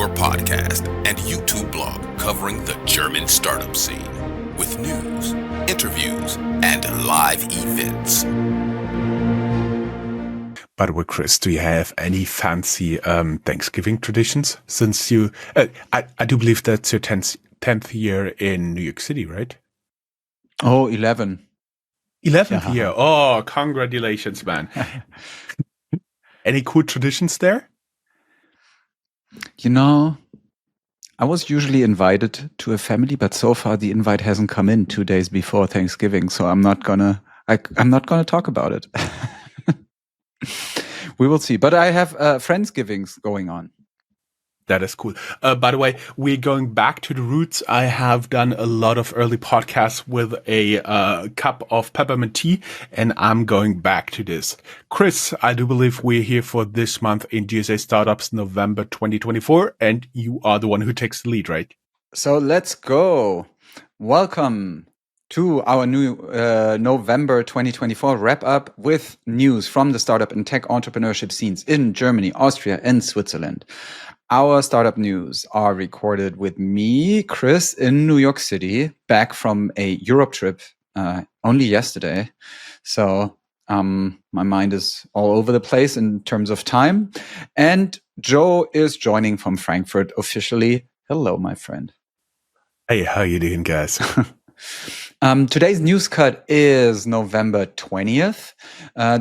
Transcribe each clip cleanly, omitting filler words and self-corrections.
your podcast and YouTube blog covering the German startup scene with news, interviews, and live events. By the way, Chris, do you have any fancy Thanksgiving traditions? Since I do believe that's your 10th year in New York City, right? Oh, 11. 11th year. Oh, congratulations, man. Any cool traditions there? You know, I was usually invited to a family, but so far the invite hasn't come in 2 days before Thanksgiving, so I'm not gonna talk about it. We will see. But I have Friendsgivings going on. That is cool. By the way, we're going back to the roots. I have done a lot of early podcasts with a cup of peppermint tea, and I'm going back to this. Chris, I do believe we're here for this month in GSA Startups November 2024, and you are the one who takes the lead, right? So let's go. Welcome to our new November 2024 wrap-up with news from the startup and tech entrepreneurship scenes in Germany, Austria, and Switzerland. Our startup news are recorded with me, Chris, in New York City, back from a Europe trip only yesterday. So my mind is all over the place in terms of time. And Joe is joining from Frankfurt officially. Hello, my friend. Hey, how you doing, guys? Today's news cut is November 20th.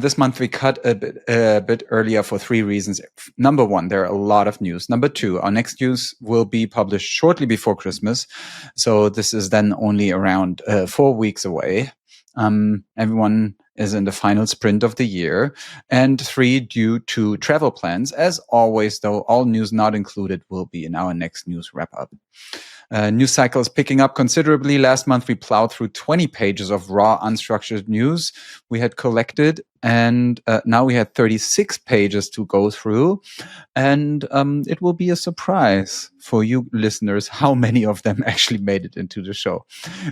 This month we cut a bit earlier for 3 reasons. Number 1, there are a lot of news. Number 2, our next news will be published shortly before Christmas. So this is then only around 4 weeks away. Everyone is in the final sprint of the year. And 3, due to travel plans. As always, though, all news not included will be in our next news wrap-up. News cycle is picking up considerably. Last month, we plowed through 20 pages of raw, unstructured news we had collected, and now we had 36 pages to go through. And it will be a surprise for you listeners how many of them actually made it into the show.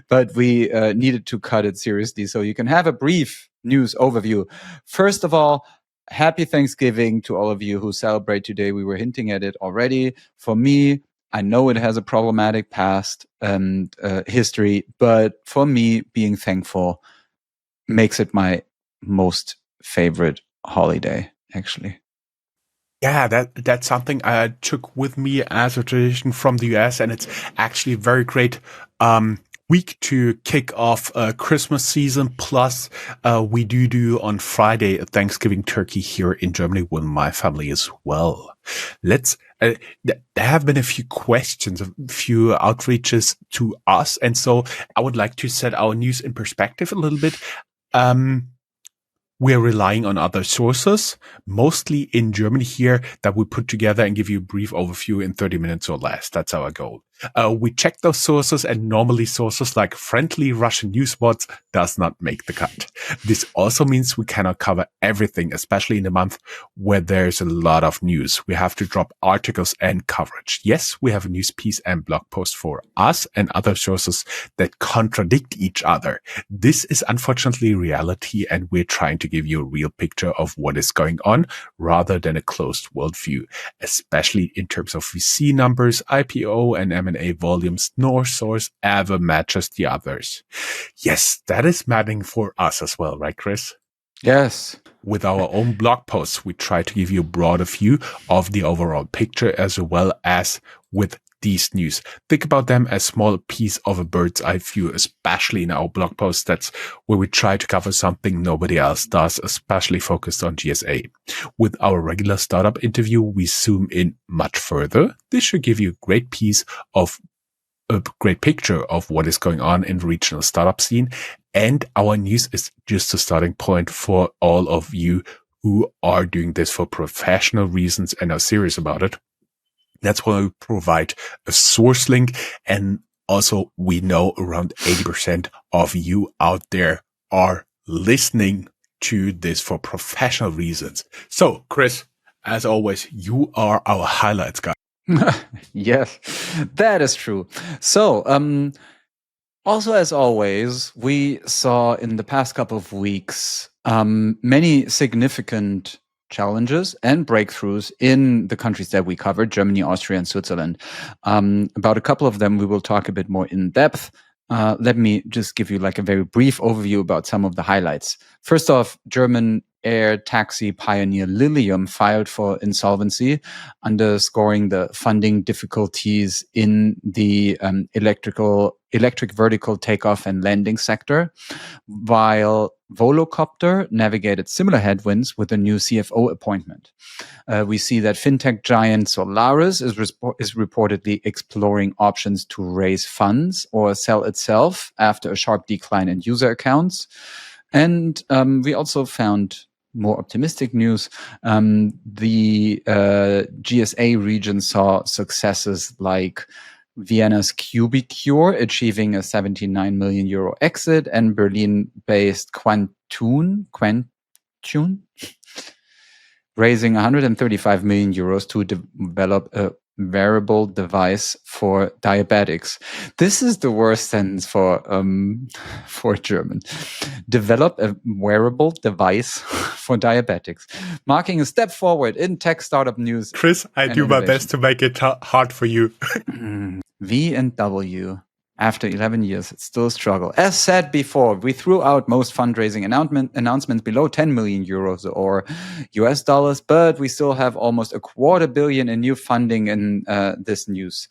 But we needed to cut it seriously, so you can have a brief news overview. First of all, happy Thanksgiving to all of you who celebrate today. We were hinting at it already. For me, I know it has a problematic past and history, but for me, being thankful makes it my most favorite holiday, actually. Yeah, that's something I took with me as a tradition from the US, and it's actually a very great week to kick off Christmas season. Plus, we do on Friday a Thanksgiving turkey here in Germany with my family as well. Let's. There have been a few questions, a few outreaches to us, and so I would like to set our news in perspective a little bit. We're relying on other sources, mostly in Germany here, that we put together and give you a brief overview in 30 minutes or less. That's our goal. We check those sources, and normally sources like friendly Russian news bots does not make the cut. This also means we cannot cover everything, especially in a month where there's a lot of news. We have to drop articles and coverage. Yes, we have a news piece and blog post for us and other sources that contradict each other. This is unfortunately reality, and we're trying to give you a real picture of what is going on rather than a closed worldview, especially in terms of VC numbers, IPO, and M&A volumes. No source ever matches the others. Yes, that is maddening for us as well, right, Chris? Yes. With our own blog posts, we try to give you a broader view of the overall picture as well as with these news. Think about them as small piece of a bird's eye view, especially in our blog posts. That's where we try to cover something nobody else does, especially focused on GSA. With our regular startup interview, we zoom in much further. This should give you a great picture of what is going on in the regional startup scene. And our news is just a starting point for all of you who are doing this for professional reasons and are serious about it. That's why we provide a source link. And also, we know around 80% of you out there are listening to this for professional reasons. So, Chris, as always, you are our highlights guy. Yes, that is true. So, also, as always, we saw in the past couple of weeks many significant challenges and breakthroughs in the countries that we covered, Germany, Austria, and Switzerland. About a couple of them, we will talk a bit more in depth. Let me just give you like a very brief overview about some of the highlights. First off, German air taxi pioneer Lilium filed for insolvency, underscoring the funding difficulties in the electric vertical takeoff and landing sector, while Volocopter navigated similar headwinds with a new CFO appointment. We see that fintech giant Solaris is reportedly exploring options to raise funds or sell itself after a sharp decline in user accounts. And we also found more optimistic news. The GSA region saw successes like Vienna's Cubicure achieving a 79 million euro exit, and Berlin-based Quantune raising 135 million euros to develop a wearable device for diabetics. This is the worst sentence for German. Develop a wearable device for diabetics, marking a step forward in tech startup news. Chris, I do my best to make it hard for you. V&W. After 11 years, it's still a struggle. As said before, we threw out most fundraising announcements below 10 million euros or US dollars, but we still have almost $250 million in new funding in this news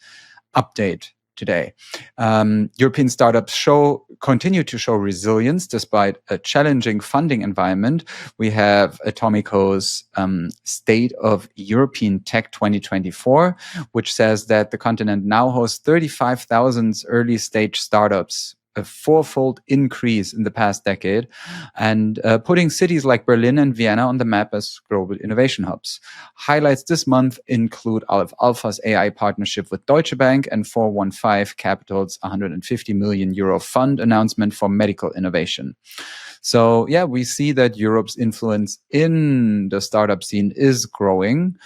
update today. European startups continue to show resilience despite a challenging funding environment. We have Atomico's State of European Tech 2024, which says that the continent now hosts 35,000 early stage startups, a fourfold increase in the past decade, and putting cities like Berlin and Vienna on the map as global innovation hubs. Highlights this month include Aleph Alpha's AI partnership with Deutsche Bank and 415 Capital's 150 million euro fund announcement for medical innovation. So yeah, we see that Europe's influence in the startup scene is growing.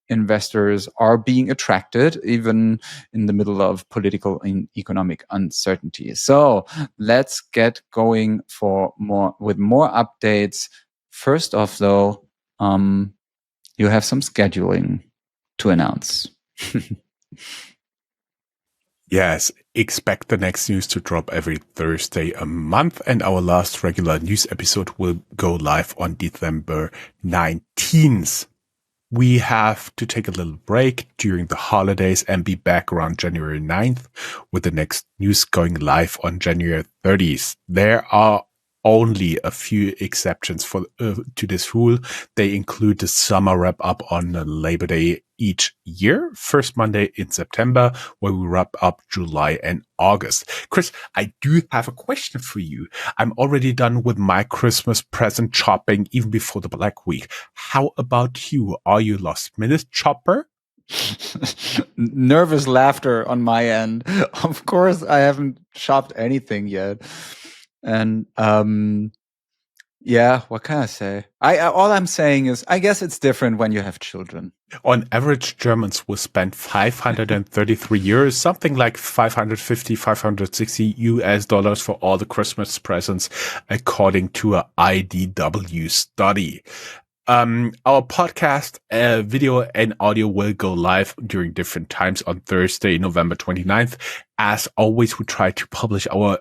Investors are being attracted even in the middle of political and economic uncertainty. So let's get going with more updates. First off, though, you have some scheduling to announce. Yes, expect the next news to drop every Thursday a month, and our last regular news episode will go live on December 19th. We have to take a little break during the holidays and be back around January 9th with the next news going live on January 30th. There are only a few exceptions to this rule. They include the summer wrap up on Labor Day each year, first Monday in September, where we wrap up July and August. Chris, I do have a question for you. I'm already done with my Christmas present shopping even before the Black Week. How about you? Are you last minute shopper? Nervous laughter on my end. Of course, I haven't shopped anything yet. And yeah, what can I say? All I'm saying is, I guess it's different when you have children. On average, Germans will spend 533 euros, something like 550, 560 US dollars for all the Christmas presents, according to a IDW study. Our podcast, video and audio will go live during different times on Thursday, November 29th. As always, we try to publish our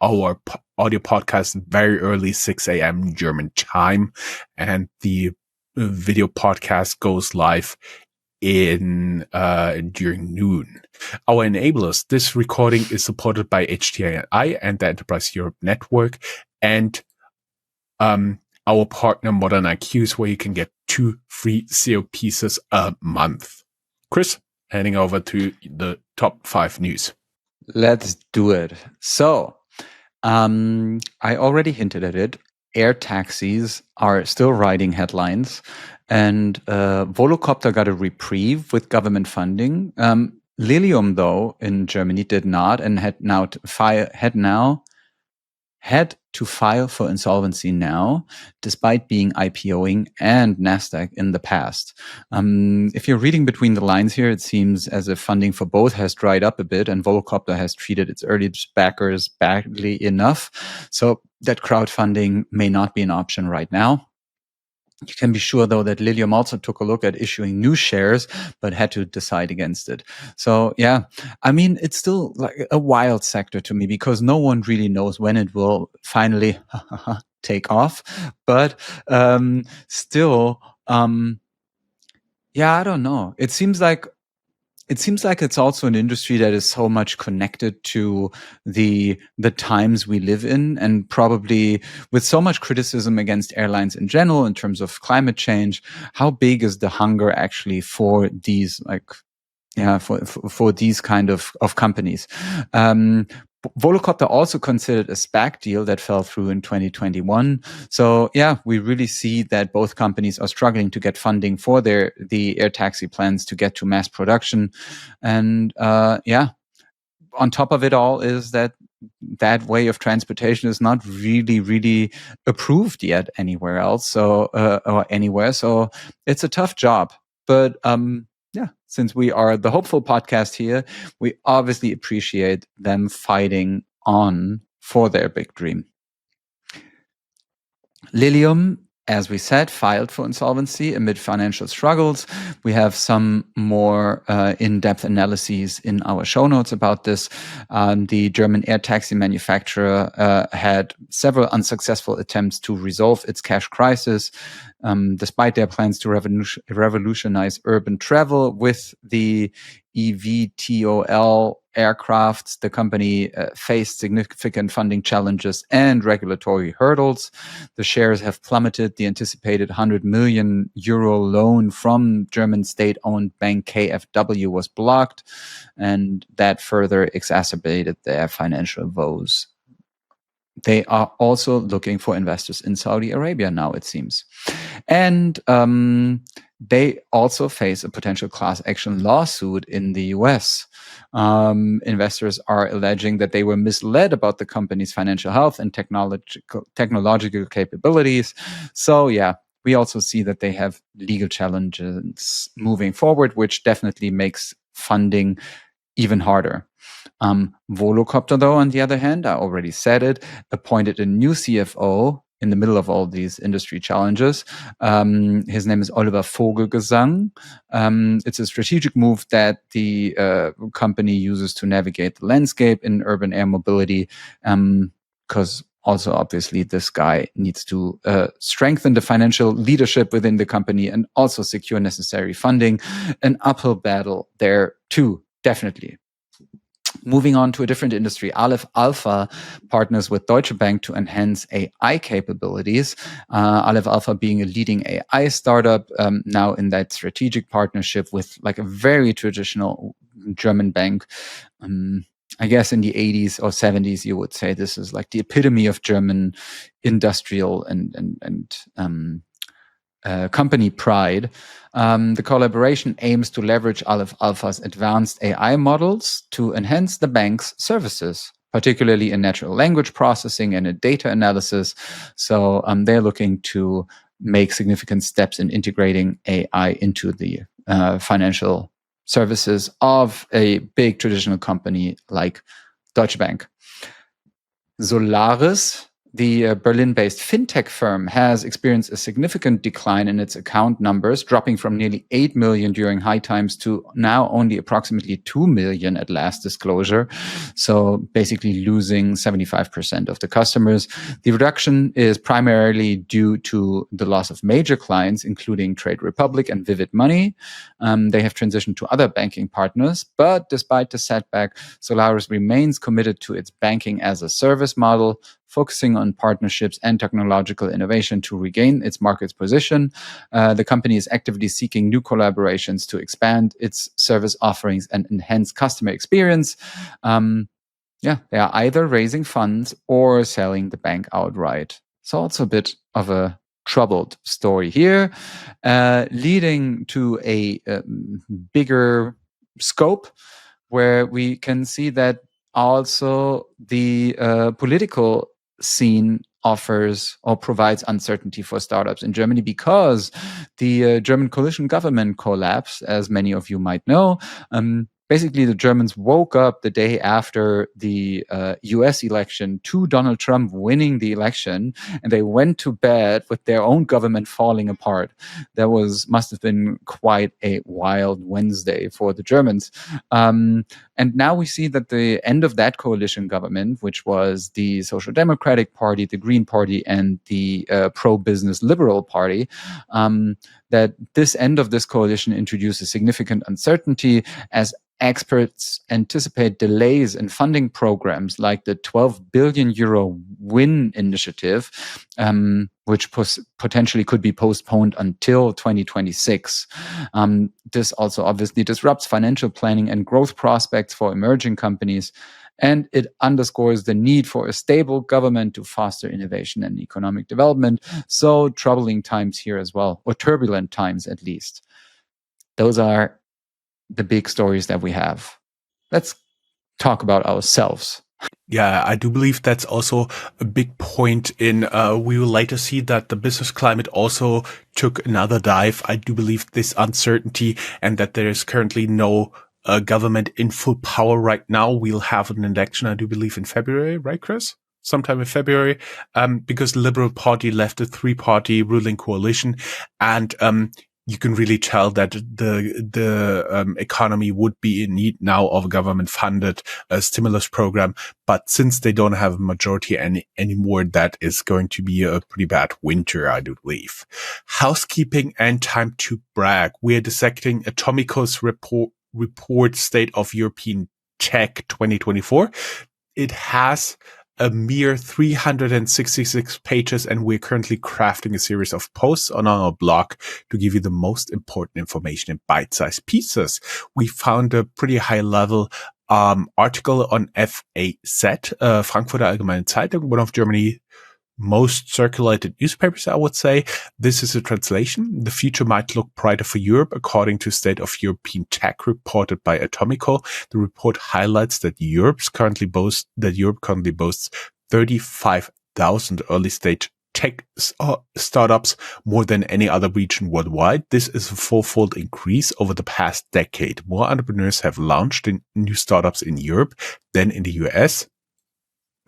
audio podcast very early, 6 a.m. German time, and the video podcast goes live during noon. Our enablers, this recording is supported by HTI and the Enterprise Europe Network, and our partner Modern IQs, where you can get 2 free SEO pieces a month. Chris, handing over to the top 5 news. Let's do it. So, I already hinted at it. Air taxis are still riding headlines, and Volocopter got a reprieve with government funding. Lilium, though, in Germany did not, and had to file for insolvency now, despite being IPOing and Nasdaq in the past. If you're reading between the lines here, it seems as if funding for both has dried up a bit, and Volocopter has treated its early backers badly enough, so that crowdfunding may not be an option right now. You can be sure, though, that Lilium also took a look at issuing new shares, but had to decide against it. So, yeah, I mean, it's still like a wild sector to me because no one really knows when it will finally take off. But still, yeah, I don't know. It seems like it's also an industry that is so much connected to the times we live in, and probably with so much criticism against airlines in general in terms of climate change. How big is the hunger actually for these for these kind of companies? Volocopter also considered a SPAC deal that fell through in 2021. So yeah, we really see that both companies are struggling to get funding for the air taxi plans to get to mass production. And on top of it all is that way of transportation is not really approved yet anywhere else. So or anywhere. So it's a tough job. But since we are the hopeful podcast here, we obviously appreciate them fighting on for their big dream. Lilium, as we said, filed for insolvency amid financial struggles. We have some more in-depth analyses in our show notes about this. The German air taxi manufacturer had several unsuccessful attempts to resolve its cash crisis, despite their plans to revolutionize urban travel with the eVTOL aircrafts. The company faced significant funding challenges and regulatory hurdles. The shares have plummeted. The anticipated 100 million euro loan from German state-owned bank KfW was blocked, and that further exacerbated their financial woes. They are also looking for investors in Saudi Arabia now, it seems. And they also face a potential class action lawsuit in the US. Investors are alleging that they were misled about the company's financial health and technological capabilities. So, yeah, we also see that they have legal challenges moving forward, which definitely makes funding even harder. Volocopter, though, on the other hand, I already said it, appointed a new CFO in the middle of all these industry challenges. His name is Oliver Vogelgesang. It's a strategic move that the company uses to navigate the landscape in urban air mobility, because also, obviously, this guy needs to strengthen the financial leadership within the company and also secure necessary funding. An uphill battle there, too, definitely. Moving on to a different industry, Aleph Alpha partners with Deutsche Bank to enhance AI capabilities. Aleph Alpha being a leading AI startup, now in that strategic partnership with like a very traditional German bank. I guess in the 80s or 70s, you would say this is like the epitome of German industrial and company pride. The collaboration aims to leverage Aleph Alpha's advanced AI models to enhance the bank's services, particularly in natural language processing and in data analysis. So they're looking to make significant steps in integrating AI into the financial services of a big traditional company like Deutsche Bank. Solaris, the Berlin-based fintech firm, has experienced a significant decline in its account numbers, dropping from nearly 8 million during high times to now only approximately 2 million at last disclosure. So basically losing 75% of the customers. The reduction is primarily due to the loss of major clients, including Trade Republic and Vivid Money. They have transitioned to other banking partners, but despite the setback, Solaris remains committed to its banking as a service model, focusing on partnerships and technological innovation to regain its market position. The company is actively seeking new collaborations to expand its service offerings and enhance customer experience. They are either raising funds or selling the bank outright. So also a bit of a troubled story here, leading to a bigger scope where we can see that also the political scene offers or provides uncertainty for startups in Germany because the German coalition government collapsed, as many of you might know. basically the Germans woke up the day after the US election to Donald Trump winning the election, and they went to bed with their own government falling apart. That must have been quite a wild Wednesday for the Germans. And now we see that the end of that coalition government, which was the Social Democratic Party, the Green Party, and the pro-business Liberal Party, that this end of this coalition introduces significant uncertainty as experts anticipate delays in funding programs like the 12 billion euro WIN initiative, which potentially could be postponed until 2026. This also obviously disrupts financial planning and growth prospects for emerging companies, and it underscores the need for a stable government to foster innovation and economic development. So troubling times here as well, or turbulent times at least. Those are the big stories that we have. Let's talk about ourselves. Yeah, I do believe that's also a big point in, we will later see that the business climate also took another dive. I do believe this uncertainty and that there is currently no government in full power right now. We'll have an election, I do believe, in February, right, Chris? Sometime in February, because the Liberal Party left a 3-party ruling coalition, and you can really tell that the economy would be in need now of a government-funded stimulus program. But since they don't have a majority anymore, that is going to be a pretty bad winter, I do believe. Housekeeping and time to brag. We're dissecting Atomico's report State of European Tech 2024. It has a mere 366 pages, and we're currently crafting a series of posts on our blog to give you the most important information in bite-sized pieces. We found a pretty high-level article on FAZ, Frankfurter Allgemeine Zeitung, one of Germany's most circulated newspapers, I would say. This is a translation. The future might look brighter for Europe, according to State of European Tech reported by Atomico. The report highlights that Europe currently boasts 35,000 early stage tech startups, more than any other region worldwide. This is a 4-fold increase over the past decade. More entrepreneurs have launched new startups in Europe than in the US.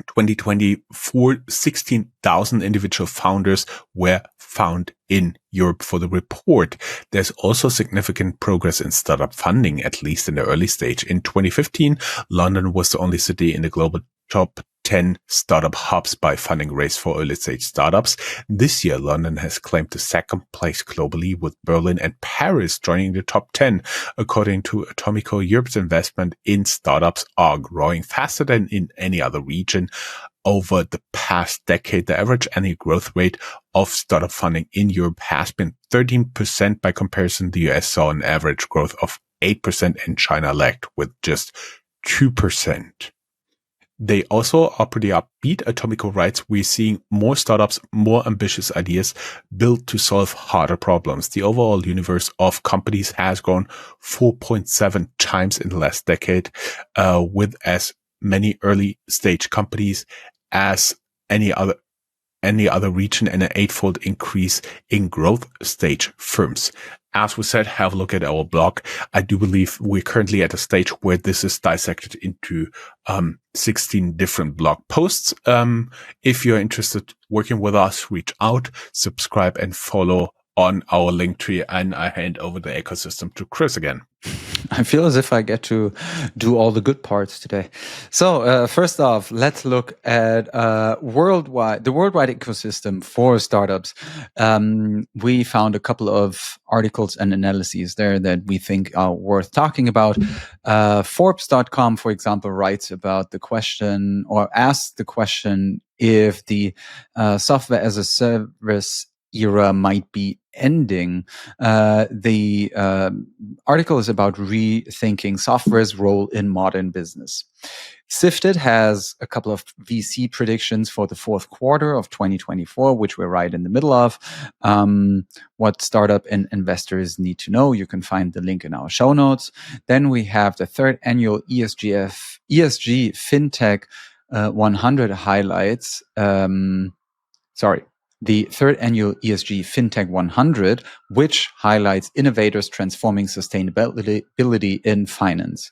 2024, 16,000 individual founders were found in Europe for the report. There's also significant progress in startup funding, at least in the early stage. In 2015, London was the only city in the global top 10 startup hubs by funding raised for early stage startups. This year, London has claimed the second place globally, with Berlin and Paris joining the top 10. According to Atomico, Europe's investment in startups are growing faster than in any other region. Over the past decade, the average annual growth rate of startup funding in Europe has been 13%. By comparison, the US saw an average growth of 8% and China lagged with just 2%. They also are pretty upbeat. Atomico writes, we're seeing more startups, more ambitious ideas built to solve harder problems. The overall universe of companies has grown 4.7 times in the last decade, with as many early stage companies as any other region, and an 8-fold increase in growth stage firms. As we said, have a look at our blog. I do believe we're currently at a stage where this is dissected into 16 different blog posts. If you're interested working with us, reach out, subscribe, and follow on our link tree, and I hand over the ecosystem to Chris again. I feel as if I get to do all the good parts today. So first off, let's look at the worldwide ecosystem for startups. We found a couple of articles and analyses there that we think are worth talking about. Forbes.com, for example, writes about the question, or asks the question, if the software as a service era might be ending. The article is about rethinking software's role in modern business. Sifted has a couple of VC predictions for the fourth quarter of 2024, which we're right in the middle of. What startup and investors need to know. You can find the link in our show notes. Then we have the third annual ESG FinTech 100 highlights. the third annual ESG FinTech 100, which highlights innovators transforming sustainability in finance.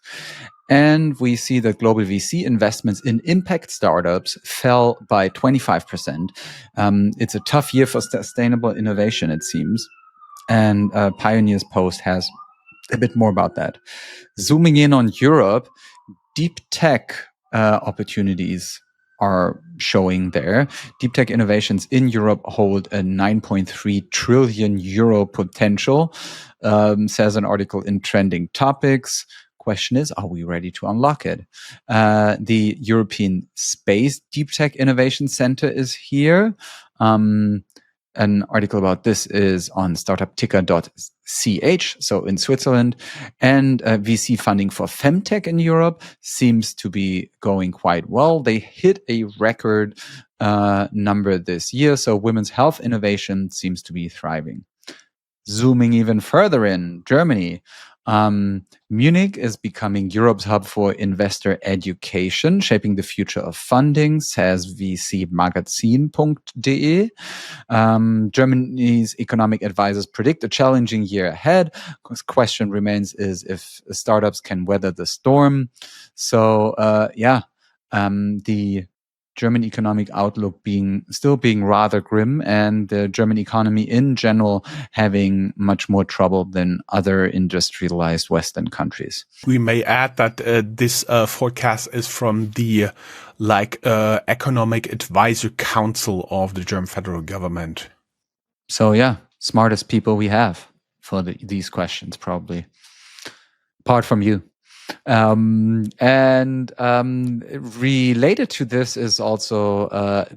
And we see that global VC investments in impact startups fell by 25%. It's a tough year for sustainable innovation, it seems. And Pioneer's post has a bit more about that. Zooming in on Europe, deep tech opportunities are showing there. Deep tech innovations in Europe hold a 9.3 trillion euro potential, says an article in Trending Topics. Question is, are we ready to unlock it? The European Space Deep Tech Innovation Center is here. An article about this is on startupticker.ch, so in Switzerland. And VC funding for femtech in Europe seems to be going quite well. They hit a record number this year, so women's health innovation seems to be thriving. Zooming even further in, Germany. Munich is becoming Europe's hub for investor education, shaping the future of funding, says vcmagazin.de. Germany's economic advisors predict a challenging year ahead. The question remains is if startups can weather the storm. So, the German economic outlook still being rather grim, and the German economy in general having much more trouble than other industrialized Western countries. We may add that this forecast is from the Economic Advisor Council of the German federal government. So yeah, smartest people we have for these questions, probably, apart from you. Related to this is also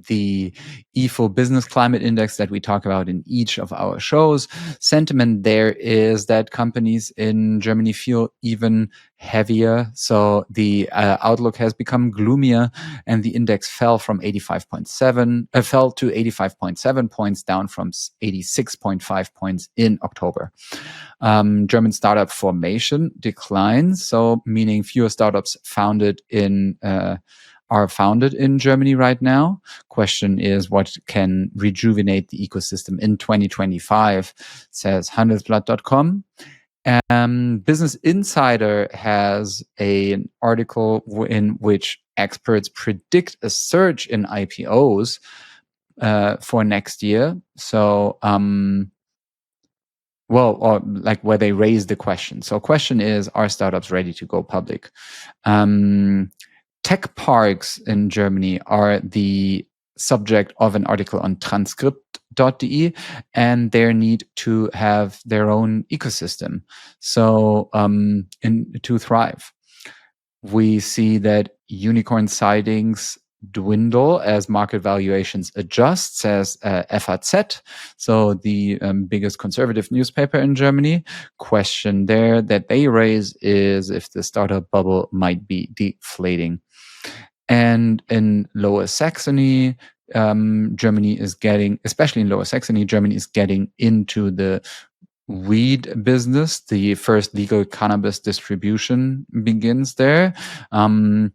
the Ifo Business Climate Index that we talk about in each of our shows. Sentiment there is that companies in Germany feel even heavier. So the outlook has become gloomier, and the index fell to 85.7 points, down from 86.5 points in October. German startup formation declines, so meaning fewer startups are founded in Germany right now. Question is, what can rejuvenate the ecosystem in 2025, says Handelsblatt.com. Business Insider has an article in which experts predict a surge in IPOs for next year. So, where they raise the question. So question is, are startups ready to go public? Tech parks in Germany are the subject of an article on transcript.de, and their need to have their own ecosystem. So to thrive. We see that unicorn sightings dwindle as market valuations adjust, says FAZ, so the biggest conservative newspaper in Germany. Question there that they raise is if the startup bubble might be deflating. And in Lower Saxony, Germany is getting into the weed business. The first legal cannabis distribution begins there. And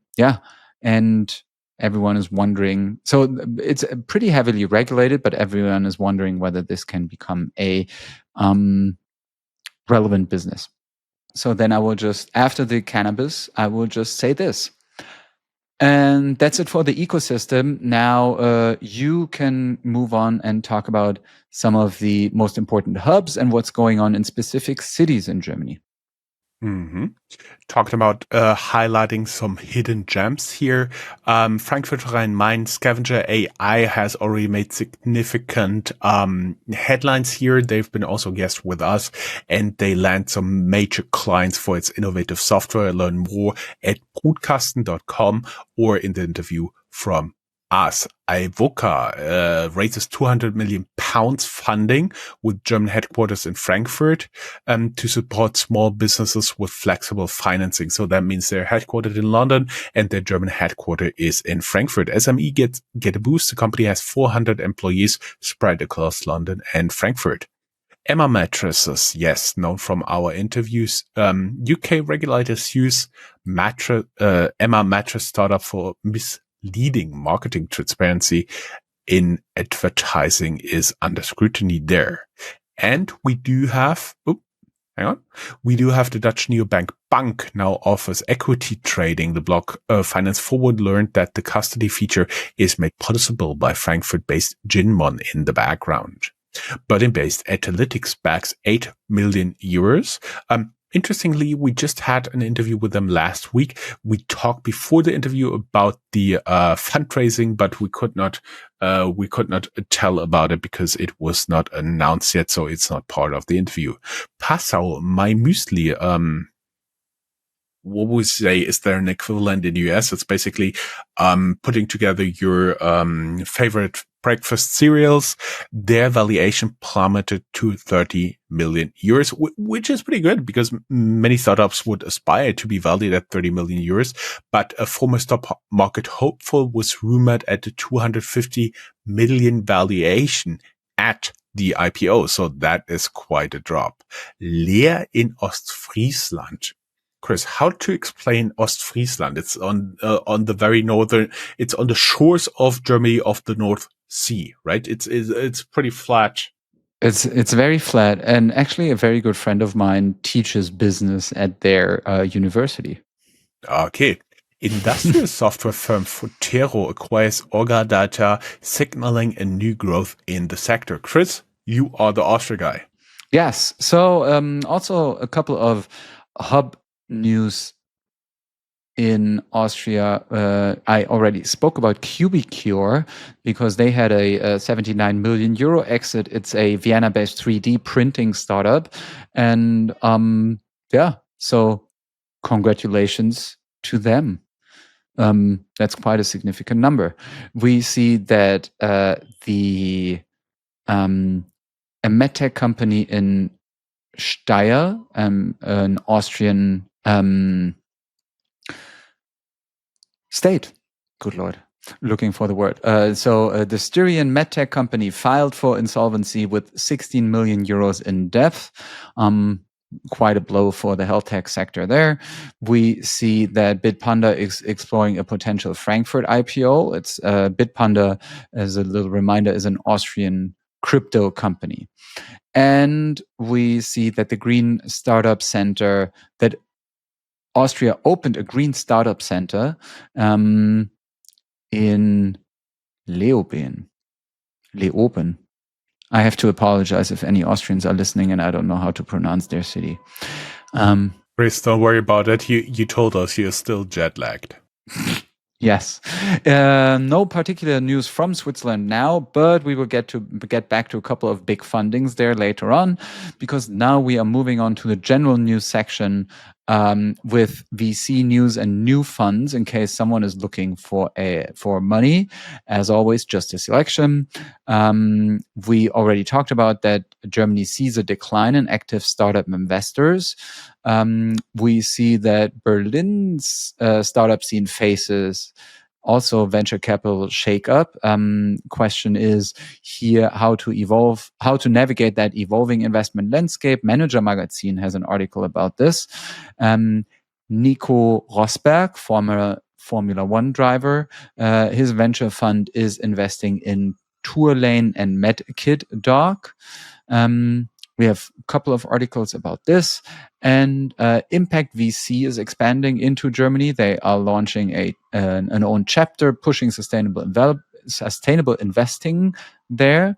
everyone is wondering, so it's pretty heavily regulated, but everyone is wondering whether this can become a relevant business. So then after the cannabis, I will just say this. And that's it for the ecosystem. Now you can move on and talk about some of the most important hubs and what's going on in specific cities in Germany. Mm-hmm. Talked about highlighting some hidden gems here. Frankfurt Rhein-Main Scavenger AI has already made significant headlines here. They've been also guests with us, and they land some major clients for its innovative software. Learn more at brutkasten.com or in the interview from us. Ivoca raises £200 million funding with German headquarters in Frankfurt to support small businesses with flexible financing. So that means they're headquartered in London and their German headquarters is in Frankfurt. SME get a boost. The company has 400 employees spread across London and Frankfurt. Emma Mattresses, yes, known from our interviews. UK regulators use Emma Mattress startup for misleading marketing transparency. in advertising is under scrutiny there. And we do have, we do have the Dutch neobank Bank now offers equity trading. The blog Finance Forward learned that the custody feature is made possible by Frankfurt-based Ginmon in the background. Berlin-based Analytics backs 8 million euros. Interestingly, we just had an interview with them last week. We talked before the interview about the fundraising, but we could not tell about it because it was not announced yet, so it's not part of the interview. Passau, My Müsli, what would we say? Is there an equivalent in the US? It's basically putting together your favorite breakfast cereals. Their valuation plummeted to 30 million euros, which is pretty good because many startups would aspire to be valued at 30 million euros. But a former stock market hopeful was rumored at a 250 million valuation at the IPO. So that is quite a drop. Leer in Ostfriesland. Chris, how to explain Ostfriesland? It's on the very northern, it's on the shores of Germany of the North Sea, right? It's pretty flat. It's very flat, and actually a very good friend of mine teaches business at their university. Okay. Industrial software firm Futero acquires Orga Data, signaling a new growth in the sector. Chris, you are the Austria guy. Yes. So also a couple of hub news in Austria. I already spoke about Cubicure because they had a 79 million euro exit. It's a Vienna-based 3D printing startup. And so congratulations to them. That's quite a significant number. We see that a medtech company in Steyr, an Austrian state. Good Lord. Looking for the word. So the Styrian medtech company filed for insolvency with 16 million euros in debt. Quite a blow for the health tech sector there. We see that Bitpanda is exploring a potential Frankfurt IPO. It's Bitpanda, as a little reminder, is an Austrian crypto company. And we see that the Green Startup Center, that Austria opened a Green Startup Center in Leoben. I have to apologize if any Austrians are listening and I don't know how to pronounce their city. Chris, don't worry about it. You told us you're still jet lagged. Yes. No particular news from Switzerland now, but we will get back to a couple of big fundings there later on, because now we are moving on to the general news section with VC news and new funds in case someone is looking for money. As always, just a selection. We already talked about that Germany sees a decline in active startup investors. We see that Berlin's startup scene faces also venture capital shakeup. Question is here how to navigate that evolving investment landscape. Manager Magazine has an article about this. Nico Rosberg, former Formula One driver, his venture fund is investing in Tourlane and MedKit Dog. We have a couple of articles about this, and Impact VC is expanding into Germany. They are launching an own chapter pushing sustainable investing there.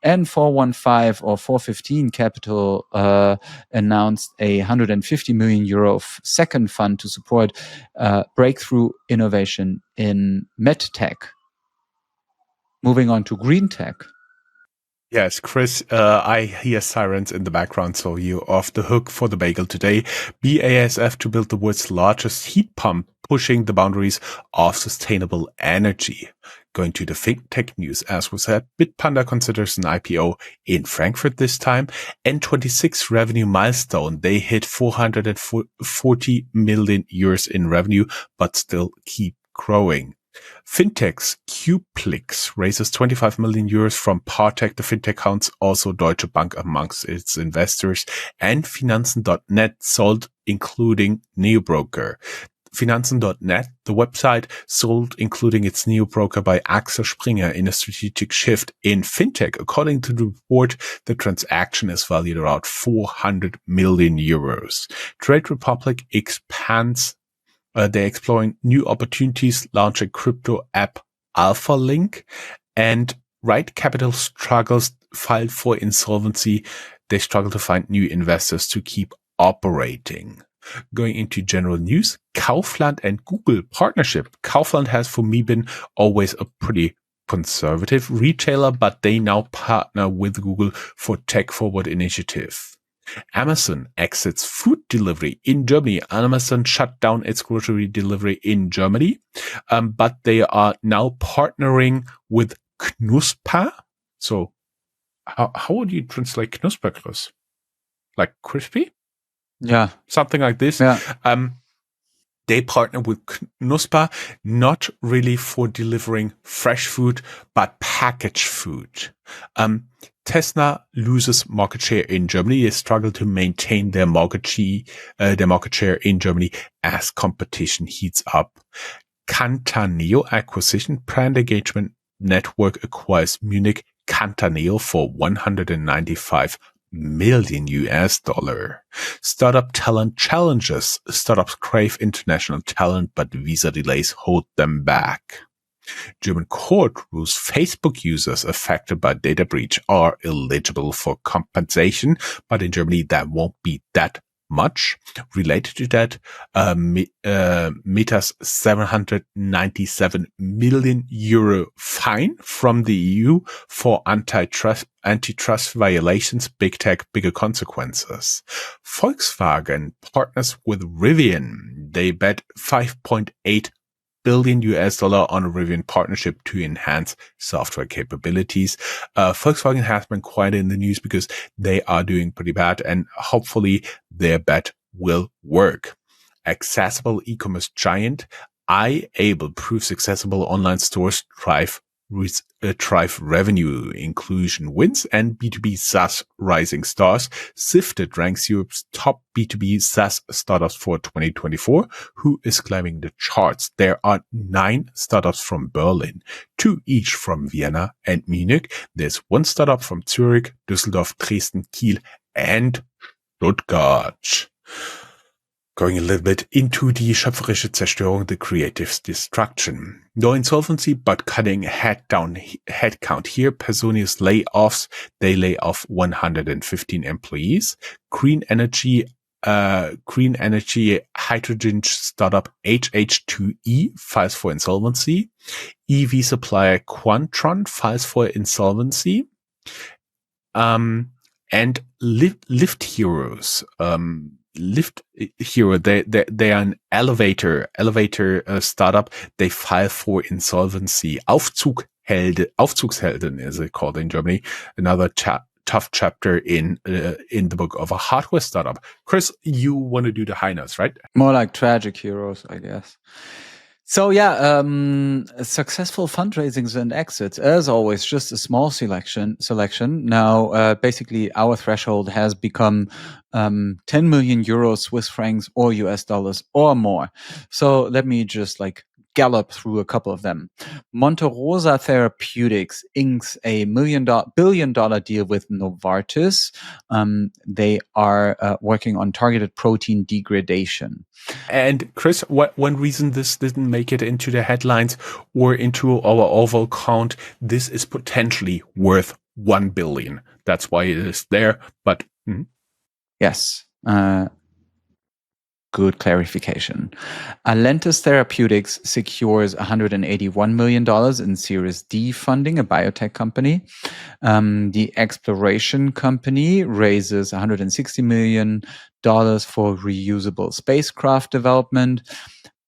And 415 or 415 Capital announced a 150 million euro second fund to support breakthrough innovation in medtech. Moving on to green tech. Yes, Chris, I hear sirens in the background, so you're off the hook for the bagel today. BASF to build the world's largest heat pump, pushing the boundaries of sustainable energy. Going to the fintech news, as we said, Bitpanda considers an IPO in Frankfurt this time. N26 revenue milestone. They hit 440 million euros in revenue, but still keep growing. Fintechs, Qplix raises 25 million euros from Partech. The fintech counts also Deutsche Bank amongst its investors, and Finanzen.net sold, including Neobroker. Finanzen.net, the website, sold, including its neo-broker by Axel Springer, in a strategic shift in fintech. According to the report, the transaction is valued around 400 million euros. Trade Republic expands. They're exploring new opportunities, launching crypto app Alpha Link, and Right Capital struggles, filed for insolvency. They struggle to find new investors to keep operating. Going into general news, Kaufland and Google partnership. Kaufland has for me been always a pretty conservative retailer, but they now partner with Google for tech forward initiative. Amazon exits food delivery in Germany. Amazon shut down its grocery delivery in Germany, but they are now partnering with Knusper. So how would you translate Knusper, Chris? Like crispy? Yeah. Something like this. Yeah. They partner with Knusper, not really for delivering fresh food, but packaged food. Tesla loses market share in Germany. They struggle to maintain their market share in Germany as competition heats up. Cantaneo acquisition. Brand engagement network acquires Munich Cantaneo for $195 million. Startup talent challenges. Startups crave international talent, but visa delays hold them back. German court rules Facebook users affected by data breach are eligible for compensation, but in Germany that won't be that much. Related to that, Meta's 797 million euro fine from the EU for antitrust violations. Big tech, bigger consequences. Volkswagen partners with Rivian. They bet $5.8 billion on a Rivian partnership to enhance software capabilities. Volkswagen has been quite in the news because they are doing pretty bad, and hopefully their bet will work. Accessible e-commerce giant iAble proves accessible online stores drive revenue. Inclusion wins, and B2B SaaS rising stars. Sifted ranks Europe's top B2B SaaS startups for 2024. Who is climbing the charts? There are 9 startups from Berlin, 2 each from Vienna and Munich. There's 1 startup from Zurich, Düsseldorf, Dresden, Kiel, and Stuttgart. Going a little bit into die schöpferische Zerstörung, the creative destruction. No insolvency, but cutting headcount here. Personius layoffs. They lay off 115 employees. Green energy hydrogen startup HH2E files for insolvency. EV supplier Quantron files for insolvency. And Lift Heroes. Lift Hero, they are an elevator startup. They file for insolvency. Aufzugshelden is it called in Germany. Another tough chapter in the book of a hardware startup. Chris, you want to do the high notes, right? More like tragic heroes, I guess. So successful fundraisings and exits, as always, just a small selection. Now, basically, our threshold has become 10 million euros, Swiss francs, or US dollars or more. So let me just gallop through a couple of them. Monte Rosa Therapeutics inks a $1 billion deal with Novartis. They are working on targeted protein degradation. And Chris, one reason this didn't make it into the headlines or into our overall count, this is potentially worth 1 billion. That's why it is there. But yes. Good clarification. Alentis Therapeutics secures $181 million in Series D funding, a biotech company. The exploration company raises $160 million for reusable spacecraft development.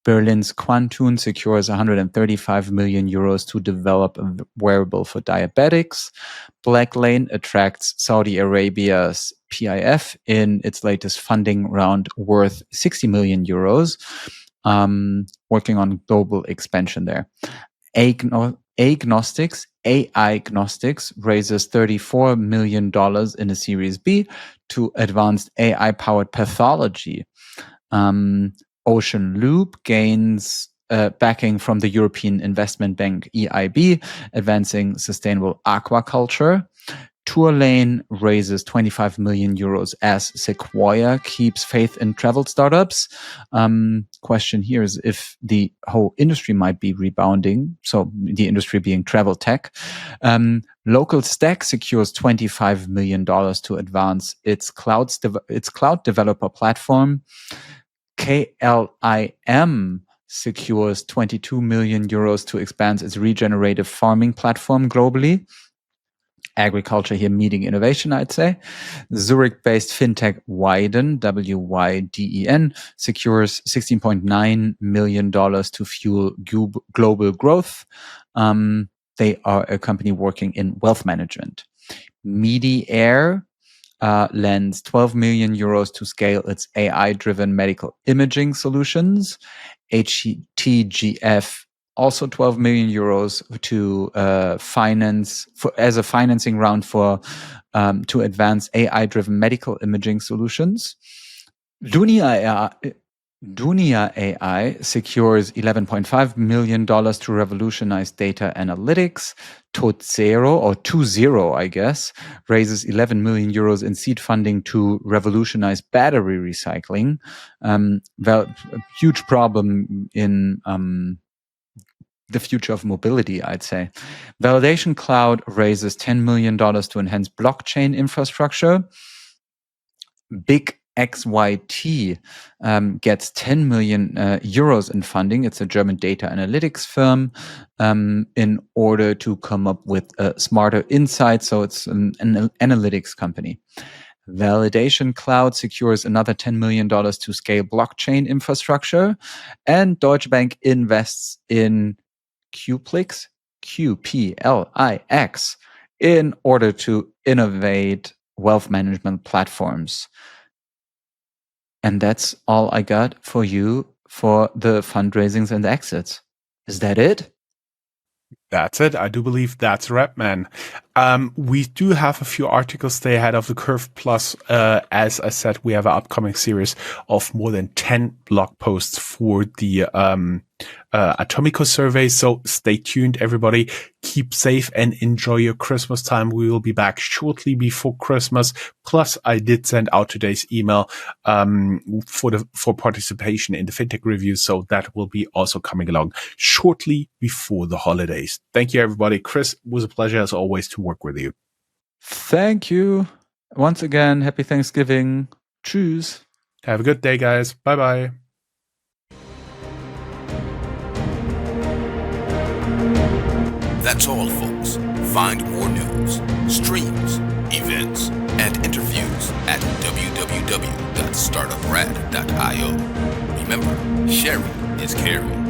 Berlin's Quantun secures 135 million euros to develop a wearable for diabetics. Blacklane attracts Saudi Arabia's PIF in its latest funding round worth 60 million euros, working on global expansion there. AI-Gnostics raises $34 million in a Series B to advanced AI-powered pathology. Ocean Loop gains backing from the European Investment Bank EIB, advancing sustainable aquaculture. Tourlane raises 25 million euros as Sequoia keeps faith in travel startups. Question here is if the whole industry might be rebounding. So the industry being travel tech. Local Stack secures $25 million to advance its cloud developer platform. KLIM secures 22 million euros to expand its regenerative farming platform globally. Agriculture here meeting innovation, I'd say. Zurich-based fintech Wyden, WYDEN, secures $16.9 million to fuel global growth. They are a company working in wealth management. Media Air lends 12 million euros to scale its AI-driven medical imaging solutions. HTGF also 12 million euros to finance as a financing round for to advance AI-driven medical imaging solutions. Dunia AI secures $11.5 million to revolutionize data analytics. Tozero, I guess, raises 11 million euros in seed funding to revolutionize battery recycling. A huge problem in the future of mobility, I'd say. Validation Cloud raises $10 million to enhance blockchain infrastructure. Big XYT gets 10 million euros in funding. It's a German data analytics firm in order to come up with smarter insights. So it's an analytics company. Validation Cloud secures another $10 million to scale blockchain infrastructure. And Deutsche Bank invests in Qplix, QPLIX, in order to innovate wealth management platforms. And that's all I got for you for the fundraisings and exits. Is that it? That's it. I do believe that's a wrap, man. We do have a few articles stay ahead of the curve. Plus, as I said, we have an upcoming series of more than 10 blog posts for the Atomico survey. So stay tuned, everybody. Keep safe and enjoy your Christmas time. We will be back shortly before Christmas. Plus, I did send out today's email for participation in the FinTech review. So that will be also coming along shortly before the holidays. Thank you, everybody. Chris, it was a pleasure as always to work with you. Thank you. Once again, happy Thanksgiving. Tschüss. Have a good day, guys. Bye-bye. That's all, folks. Find more news, streams, events, and interviews at www.startuprad.io. Remember, sharing is caring.